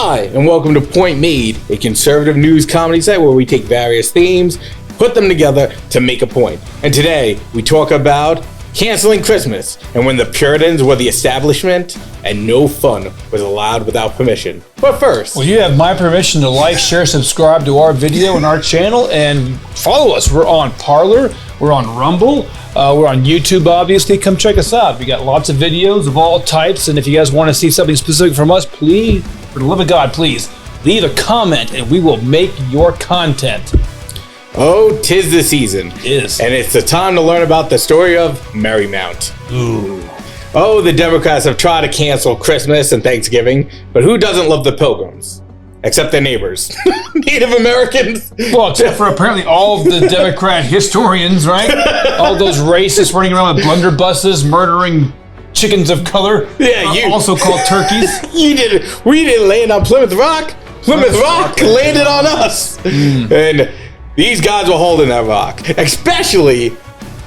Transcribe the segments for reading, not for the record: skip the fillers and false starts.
Hi, and welcome to Point Made, a conservative news comedy site where we take various themes, put them together to make a point. And today, we talk about canceling Christmas, and when the Puritans were the establishment, and no fun was allowed without permission. But first... Well, you have my permission to like, share, subscribe to our video and our channel, and follow us. We're on Parler, we're on Rumble, we're on YouTube, obviously. Come check us out. We got lots of videos of all types, and if you guys want to see something specific from us, please, for the love of God, please, leave a comment, and we will make your content. Oh, 'tis the season. It is. And it's the time to learn about the story of MERRYMOUNT. Ooh. Oh, the Democrats have tried to cancel Christmas and Thanksgiving, but who doesn't love the Pilgrims? Except their neighbors. Native Americans. Well, except for apparently all of the Democrat historians, right? All those racists running around with blunderbusses, murdering chickens of color. Yeah, you also called turkeys. We didn't land on Plymouth Rock. Plymouth Rock landed on us. And these guys were holding that rock, especially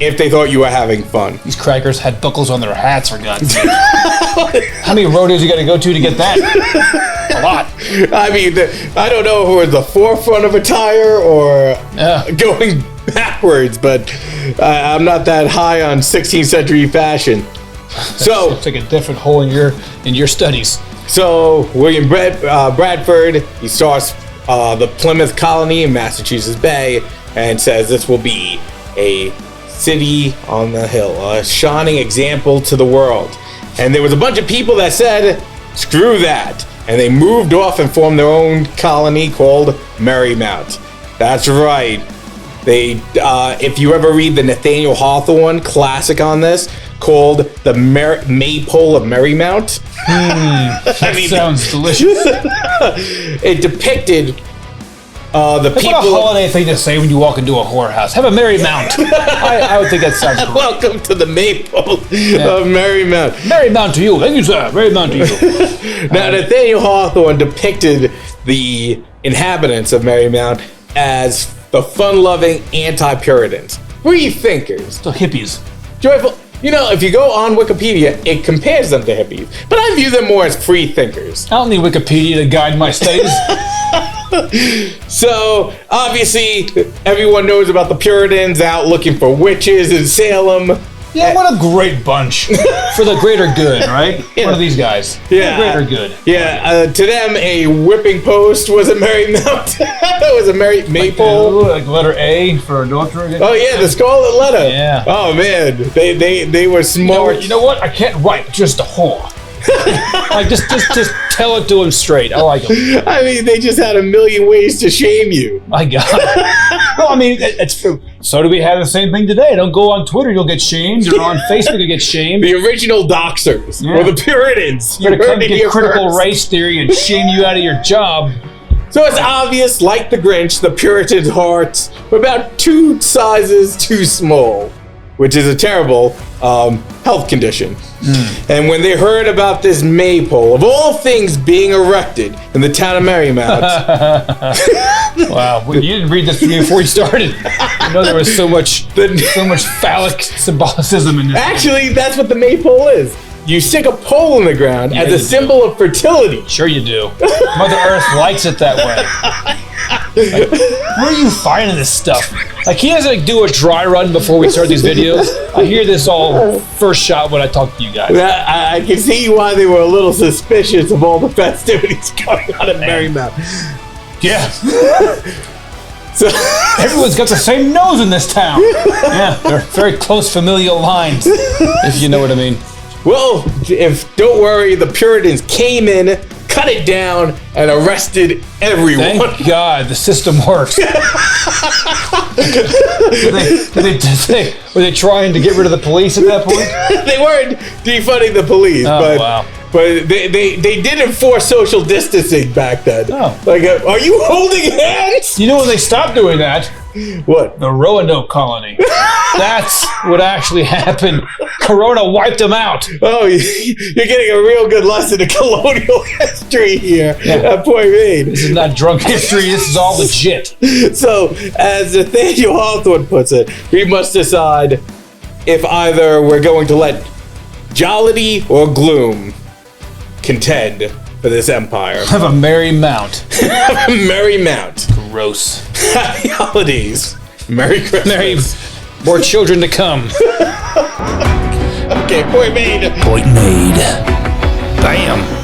if they thought you were having fun. These crackers had buckles on their hats, for God's sake. How many rodeos you got to go to get that? A lot. I mean, I don't know if it was the forefront of a tire or going backwards, but I'm not that high on 16th century fashion. So it's like a different hole in your studies. So William Bradford, he starts the Plymouth colony in Massachusetts Bay and says this will be a city on the hill, a shining example to the world. And there was a bunch of people that said, screw that. And they moved off and formed their own colony called MERRYMOUNT. That's right. They, if you ever read the Nathaniel Hawthorne classic on this, called the Maypole of MERRYMOUNT. That sounds delicious. It depicted the people. What a holiday thing to say when you walk into a whorehouse. Have a merry mount. I would think that sounds great. Welcome to the Maypole of MERRYMOUnt. Merry mount to you. Thank you, sir. Merry mount to you. Now, Nathaniel Hawthorne depicted the inhabitants of MERRYMOUNT as the fun-loving anti-Puritans, free thinkers, So hippies. joyful. You know, if you go on Wikipedia, it compares them to hippies, but I view them more as free thinkers. I don't need Wikipedia to guide my studies. So, obviously, everyone knows about the Puritans out looking for witches in Salem. Yeah, what a great bunch. For the greater good, right? Yeah. What are these guys? Yeah. For the greater good. Yeah, to them, a whipping post was a MERRYMOUNT. It was a Maypole. Like letter A for adultery. Oh, yeah, the Scarlet Letter. Yeah. Oh, man, they were smart. You know what? I can't write, just a whore. Like, just tell it to him straight. I like him. I mean, they just had a million ways to shame you. My God. Well, I mean, it's true. So do we have the same thing today? Don't go on Twitter, you'll get shamed. Or on Facebook, you'll get shamed. The original doxers were the Puritans. You're going to come get critical race theory and shame you out of your job. So it's obvious, like the Grinch, the Puritans' hearts were about 2 sizes too small, which is a terrible health condition. And when they heard about this maypole, of all things being erected in the town of MERRYMOUNT. Wow, you didn't read this to me before you started. You know there was so much phallic symbolicism in this. Actually, that's what the maypole is. You stick a pole in the ground as a symbol of fertility. Sure you do. Mother Earth likes it that way. Like, where are you finding this stuff? Like, he doesn't do a dry run before we start these videos. I hear this all first shot when I talk to you guys. I can see why they were a little suspicious of all the festivities going on at MERRYMOUNT. Yeah. So everyone's got the same nose in this town. Yeah, they're very close familial lines, if you know what I mean. Well, don't worry, the Puritans came in, cut it down, and arrested everyone. Thank God the system works. Were they trying to get rid of the police at that point? They weren't defunding the police, wow. But they did enforce social distancing back then. Oh. Like, are you holding hands? You know when they stopped doing that? What? The Roanoke colony. That's what actually happened. Corona wiped them out. Oh, you're getting a real good lesson in colonial history here at Point Made. This is not drunk history. This is all legit. So, as Nathaniel Hawthorne puts it, we must decide if either we're going to let jollity or gloom contend for this empire. Have a merry mount. MERRYMOUNT. Gross. Happy holidays. Merry Christmas. More children to come. Okay, point made. Point made. Bam.